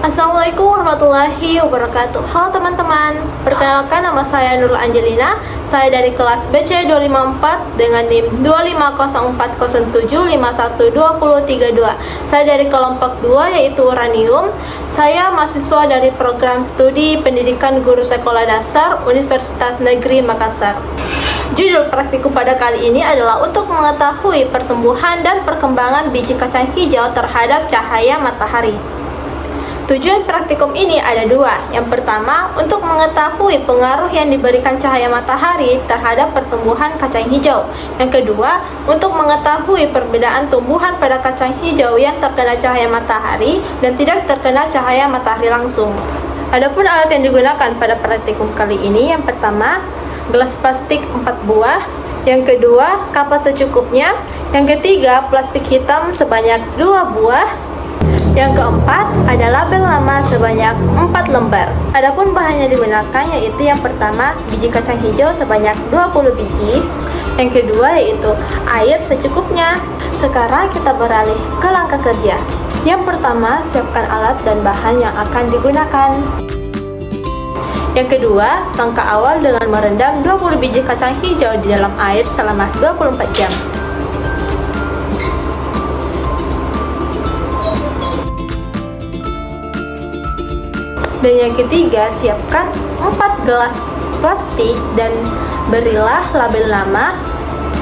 Assalamualaikum warahmatullahi wabarakatuh. Halo teman-teman, perkenalkan nama saya Nurul Angelina. Saya dari kelas BC 254 dengan NIM 25040751232. Saya dari kelompok 2 yaitu uranium. Saya mahasiswa dari program studi pendidikan guru sekolah dasar Universitas Negeri Makassar. Judul praktikum pada kali ini adalah untuk mengetahui pertumbuhan dan perkembangan biji kacang hijau terhadap cahaya matahari. Tujuan praktikum ini ada dua. Yang pertama, untuk mengetahui pengaruh yang diberikan cahaya matahari terhadap pertumbuhan kacang hijau. Yang kedua, untuk mengetahui perbedaan tumbuhan pada kacang hijau yang terkena cahaya matahari dan tidak terkena cahaya matahari langsung. Adapun alat yang digunakan pada praktikum kali ini, yang pertama, gelas plastik 4 buah. Yang kedua, kapas secukupnya. Yang ketiga, plastik hitam sebanyak 2 buah. Yang keempat ada label lama sebanyak 4 lembar. Adapun bahan yang digunakan yaitu yang pertama biji kacang hijau sebanyak 20 biji. Yang kedua yaitu air secukupnya. Sekarang kita beralih ke langkah kerja. Yang pertama, siapkan alat dan bahan yang akan digunakan. Yang kedua, langkah awal dengan merendam 20 biji kacang hijau di dalam air selama 24 jam. Dan yang ketiga, siapkan 4 gelas plastik dan berilah label nama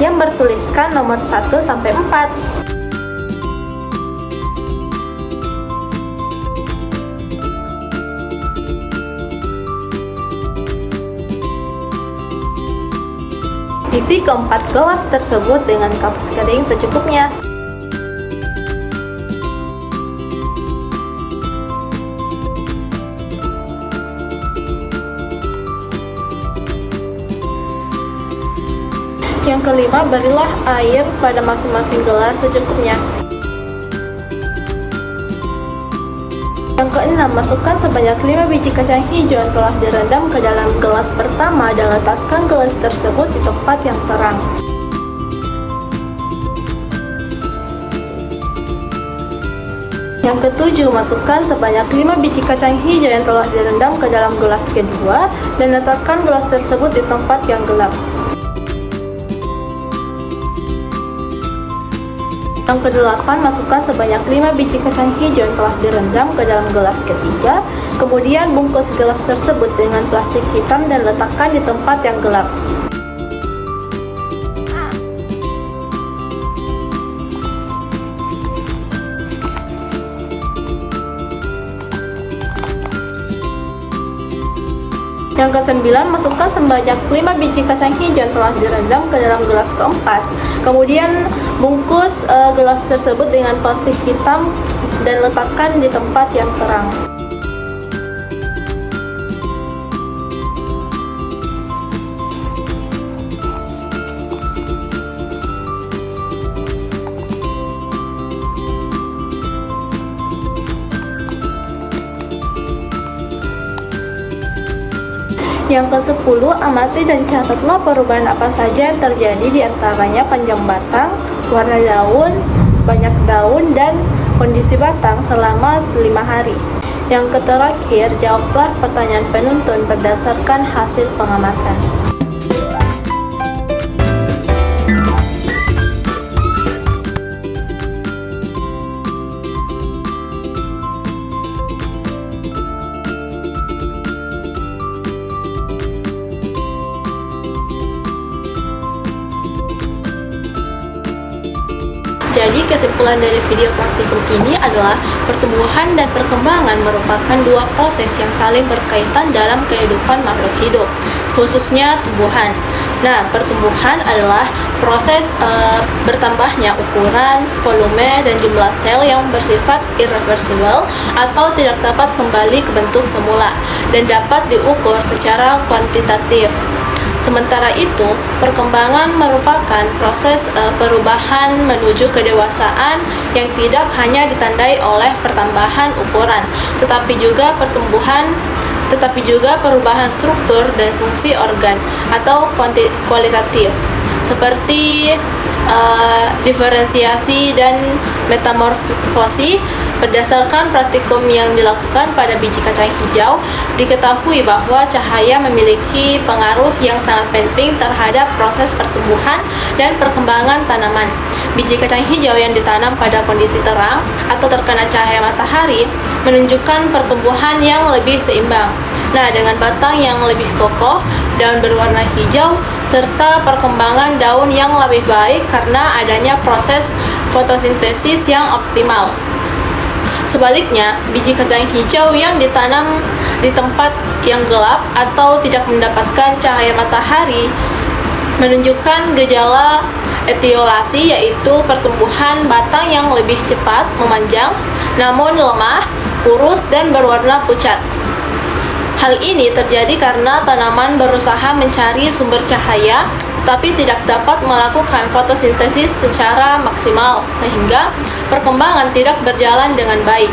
yang bertuliskan nomor 1 sampai 4. Isi keempat gelas tersebut dengan kapas kering secukupnya. Yang kelima, berilah air pada masing-masing gelas secukupnya. Yang keenam, masukkan sebanyak 5 biji kacang hijau yang telah direndam ke dalam gelas pertama dan letakkan gelas tersebut di tempat yang terang. Yang ketujuh, masukkan sebanyak 5 biji kacang hijau yang telah direndam ke dalam gelas kedua dan letakkan gelas tersebut di tempat yang gelap. Yang kedelapan, masukkan sebanyak 5 biji kacang hijau yang telah direndam ke dalam gelas ketiga. Kemudian bungkus gelas tersebut dengan plastik hitam dan letakkan di tempat yang gelap. Yang kesembilan, masukkan sebanyak 5 biji kacang hijau yang telah direndam ke dalam gelas keempat. Kemudian bungkus gelas tersebut dengan plastik hitam dan letakkan di tempat yang terang. Yang ke-10, amati dan catatlah perubahan apa saja yang terjadi di antaranya panjang batang, warna daun, banyak daun, dan kondisi batang selama 5 hari. Yang terakhir, jawablah pertanyaan penuntun berdasarkan hasil pengamatan. Jadi kesimpulan dari video praktikum ini adalah pertumbuhan dan perkembangan merupakan dua proses yang saling berkaitan dalam kehidupan makhluk hidup, khususnya tumbuhan. Nah, pertumbuhan adalah proses bertambahnya ukuran, volume, dan jumlah sel yang bersifat irreversible atau tidak dapat kembali ke bentuk semula dan dapat diukur secara kuantitatif. Sementara itu, perkembangan merupakan proses perubahan menuju kedewasaan yang tidak hanya ditandai oleh pertambahan ukuran, tetapi juga perubahan struktur dan fungsi organ atau kualitatif, seperti diferensiasi dan metamorfosi Berdasarkan praktikum yang dilakukan pada biji kacang hijau, diketahui bahwa cahaya memiliki pengaruh yang sangat penting terhadap proses pertumbuhan dan perkembangan tanaman. Biji kacang hijau yang ditanam pada kondisi terang atau terkena cahaya matahari menunjukkan pertumbuhan yang lebih seimbang. Nah, dengan batang yang lebih kokoh, daun berwarna hijau, serta perkembangan daun yang lebih baik karena adanya proses fotosintesis yang optimal. Sebaliknya, biji kacang hijau yang ditanam di tempat yang gelap atau tidak mendapatkan cahaya matahari menunjukkan gejala etiolasi, yaitu pertumbuhan batang yang lebih cepat memanjang, namun lemah, kurus, dan berwarna pucat. Hal ini terjadi karena tanaman berusaha mencari sumber cahaya, tetapi tidak dapat melakukan fotosintesis secara maksimal, sehingga perkembangan tidak berjalan dengan baik.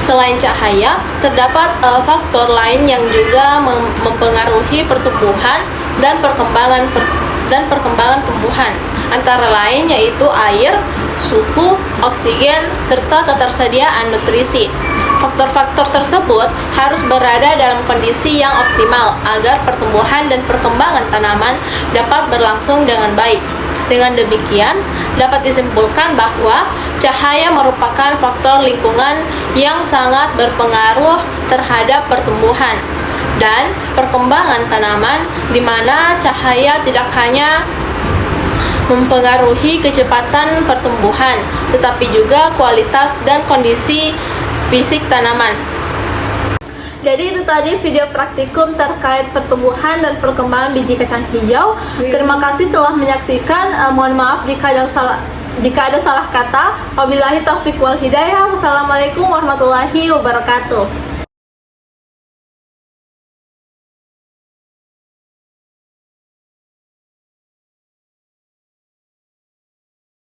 Selain cahaya, terdapat faktor lain yang juga mempengaruhi pertumbuhan dan perkembangan tumbuhan, antara lain yaitu air, suhu, oksigen, serta ketersediaan nutrisi. Faktor-faktor tersebut harus berada dalam kondisi yang optimal agar pertumbuhan dan perkembangan tanaman dapat berlangsung dengan baik. Dengan demikian, dapat disimpulkan bahwa cahaya merupakan faktor lingkungan yang sangat berpengaruh terhadap pertumbuhan dan perkembangan tanaman, di mana cahaya tidak hanya mempengaruhi kecepatan pertumbuhan, tetapi juga kualitas dan kondisi fisik tanaman. Jadi itu tadi video praktikum terkait pertumbuhan dan perkembangan biji kacang hijau. Terima kasih telah menyaksikan. Mohon maaf jika ada salah kata. Wabillahi taufiq wal hidayah. Wassalamualaikum warahmatullahi wabarakatuh.